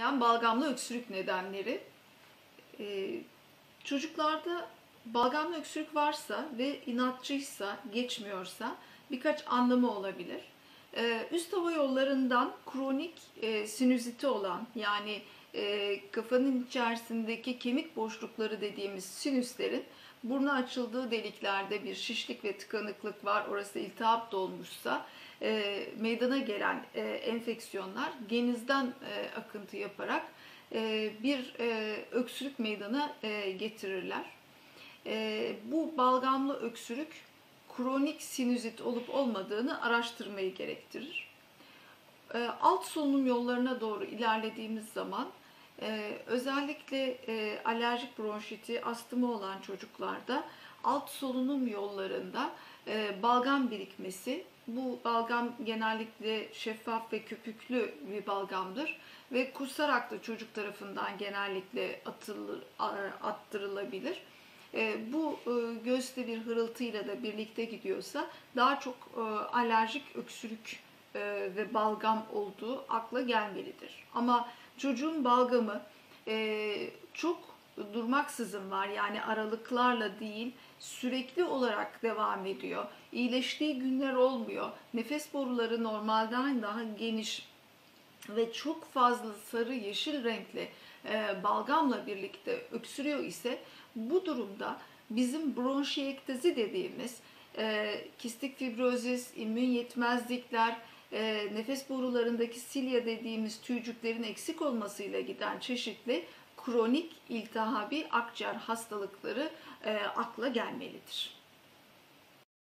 olmayan balgamlı öksürük nedenleri. Çocuklarda balgamlı öksürük varsa ve inatçıysa, geçmiyorsa birkaç anlamı olabilir. Üst hava yollarından kronik sinüziti olan, yani kafanın içerisindeki kemik boşlukları dediğimiz sinüslerin burnu açıldığı deliklerde bir şişlik ve tıkanıklık var, orası iltihap dolmuşsa meydana gelen enfeksiyonlar genizden akıntı yaparak bir öksürük meydana getirirler. Bu balgamlı öksürük kronik sinüzit olup olmadığını araştırmayı gerektirir. Alt solunum yollarına doğru ilerlediğimiz zaman özellikle alerjik bronşiti, astımı olan çocuklarda alt solunum yollarında balgam birikmesi, bu balgam genellikle şeffaf ve köpüklü bir balgamdır ve kusarak da çocuk tarafından genellikle attırılabilir. Bu göğüste bir hırıltıyla da birlikte gidiyorsa daha çok alerjik öksürük ve balgam olduğu akla gelmelidir. Ama çocuğun balgamı çok durmaksızın var, yani aralıklarla değil, sürekli olarak devam ediyor. İyileştiği günler olmuyor. Nefes boruları normalden daha geniş ve çok fazla sarı yeşil renkli balgamla birlikte öksürüyor ise bu durumda bizim bronşiektazi dediğimiz kistik fibrozis, immün yetmezlikler, nefes borularındaki silya dediğimiz tüycüklerin eksik olmasıyla giden çeşitli kronik iltihabi akciğer hastalıkları akla gelmelidir.